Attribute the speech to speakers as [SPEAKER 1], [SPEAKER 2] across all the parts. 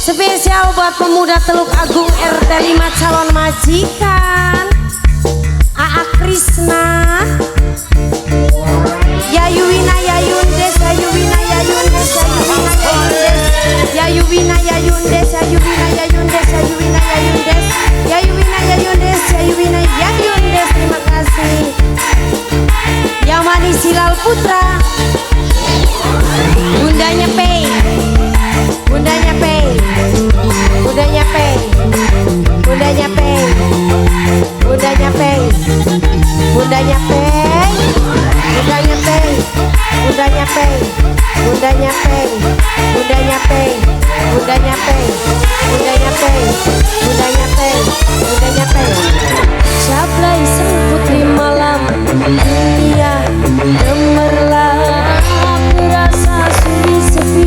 [SPEAKER 1] Spesial buat pemuda Teluk Agung RT 5 calon majikan AA Krisna, Yayuwina Yayundes, Yayuwina Yayundes, Yayuwina Yayundes, Yayuwina Yayundes, Yayuwina Yayundes, Yayuwina Yayundes, Yayuwina Yayundes. Terima kasih. Yamani Silal Putra, bundanya Pei, bundanya Pei, bundanya Pei, bundanya Pei, bundanya Pei, bundanya Pei, bundanya Pei, bundanya Pei, bundanya Pei, bundanya Pei, bundanya Pei, bundanya Pei, bundanya Pei, bundanya Pei. Sablai sang putri malam dunia gemerlap, terasa sunyi sepi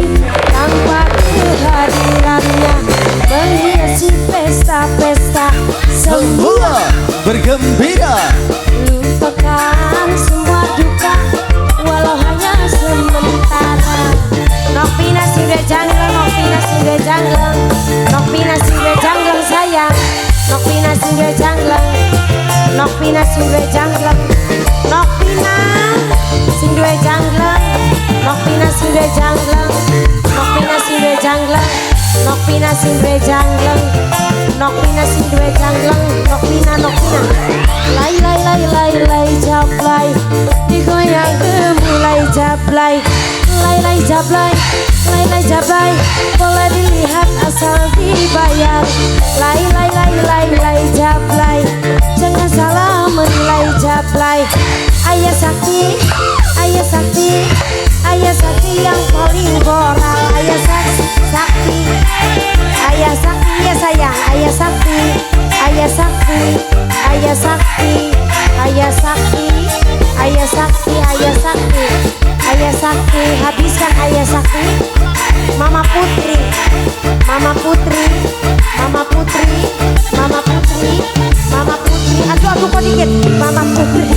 [SPEAKER 1] tanpa kehadirannya, menghiasi pesta-pesta semua
[SPEAKER 2] bergembira.
[SPEAKER 1] Lupakan semua duka walau hanya sementara. Nokpina singre janglang, Nokpina singre janglang, Nokpina singre janglang sayang, Nokpina singre janglang, Nokpina singre janglang, Nokpina singre janglang, Nokpina singre janglang, Nokpina singre janglang, Nokpina singre janglang, Nokpina singre janglang, Nokpina Nokpina. Lai lai lai lai lai jablay, digoyang mulai jablay, lai lai jablay, lai lai jablay, boleh dilihat asal dibayar. Lai lai lai lai lai jablay, jangan salah menilai jablay. Ayah sakti, ayah sakti, ayah sakti yang paling borak. Ayah sakti, ayah sakti ya sayang, ayah sakti, ayah sakti, ayah sakti, ayah sakti, ayah sakti, ayah sakti, ayah sakti, habiskan ayah sakti. Mama Putri, Mama Putri, Mama Putri, Mama Putri, Mama Putri, aduh kok dikit. Mama Putri,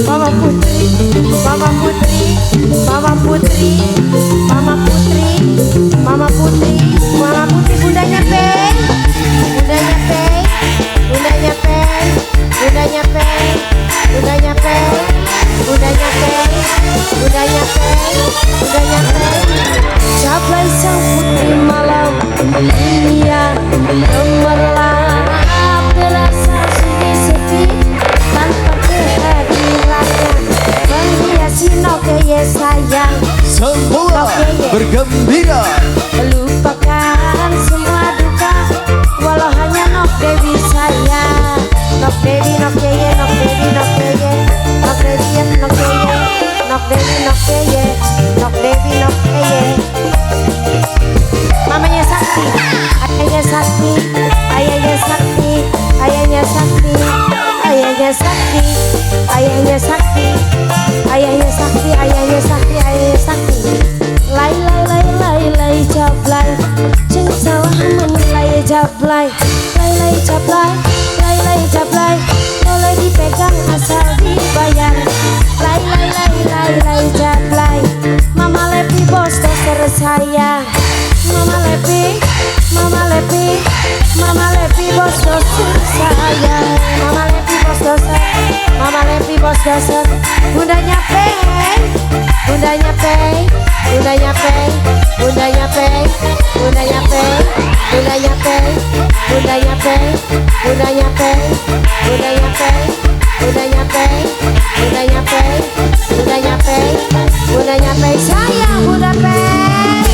[SPEAKER 1] Mama Putri, Mama Putri, Mama Putri, Mama Putri, Mama Putri, Mama Putri, bundanya Pei, bundanya Pei, bundanya Pei, bundanya Pei, bundanya Pei, bundanya Pei, bundanya Pei, bundanya Pei. Jablay sang putri malam dunia gemerlap, terasa sunyi sepi tanpa kehadirannya, menghiasi nokeye sayang,
[SPEAKER 2] Semua bergembira.
[SPEAKER 1] lupakan semua duka walau hanya nok Dewi sayang, nok Dewi nok yeye, nok Dewi nok yeye, nok Dewi nok yeye, nok Dewi nok yeye, nok Dewi nok yeye. Mamanya Sakti, ayahnya Sakti, ayahnya Sakti, ayahnya Sakti, ayahnya Sakti, ayahnya Sakti, ayahnya Sakti, ayahnya Sakti, ayahnya Sakti. Lai lai lai lai lai jablay, jangan salah menilai jablay. Lai lai jablay, lai lai jablay, boleh dipegang asal dibayar. Lai lai lai lai lai jablay, Mama Lepi bos doser sayang, Mama Lepi, Mama Lepi, Mama Lepi bos doser sayang, Mama Lepi bos doser, Mama Lepi bos doser. Bundanya Pei, bundanya Pei, bundanya Pei, bundanya Pei, bundanya Pei, bundanya Pei, bundanya Pei, bundanya Pei, bundanya Pei, bundanya Pei, bundanya Pei, bundanya Pei, bundanya Pei sayang, Bunda Pei,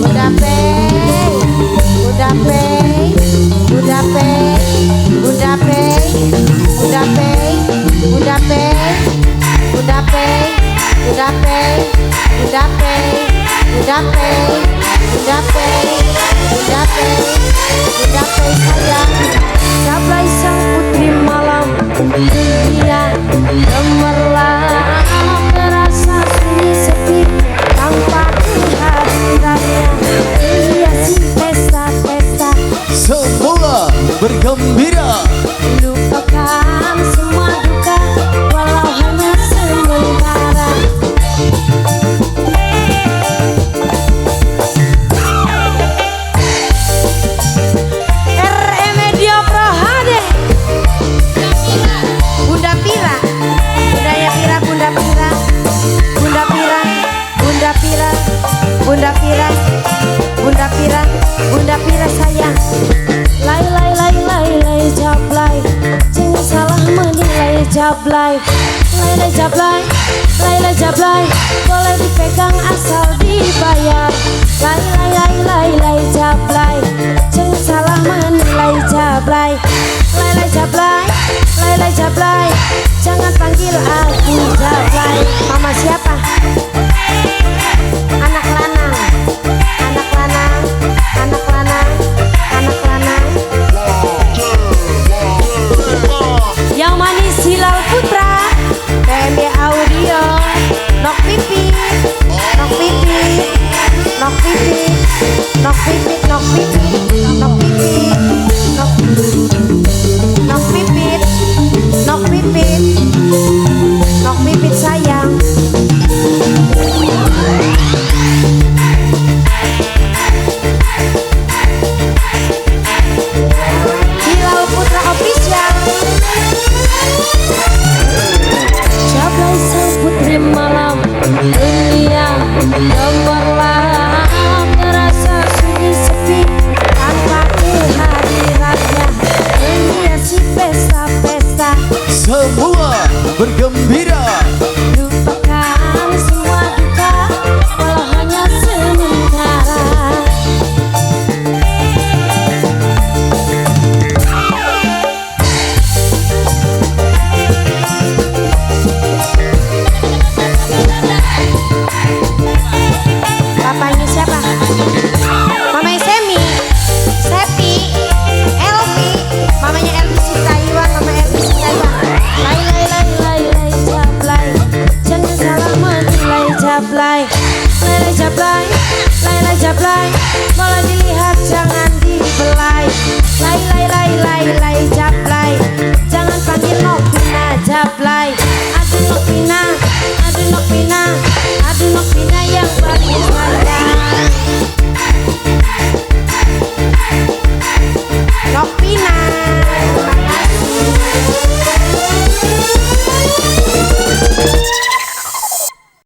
[SPEAKER 1] Bunda Pei, Bunda Pei, Bunda Pei, Bunda Pei, Bunda Pei, Bunda Pei, Bunda Pei, Bunda Pei, Bunda Pei, Bunda Pei, Bunda Pei, Bunda Pei, Bunda Pei sayang. Jablay sang putri malam dunia gemerlap, terasa sunyi sepi tanpa kehadirannya, menghiasi pesta-pesta
[SPEAKER 2] Semua bergembira.
[SPEAKER 1] lupakan semua duka walau hanya sementara. jablay, lele jablay, lele jablay, boleh dipegang asal dibayar. Lay lay lay lay lay jablay, jangan salah menilai jablay. Lele jablay, lele jablay, jangan panggil aku jablay.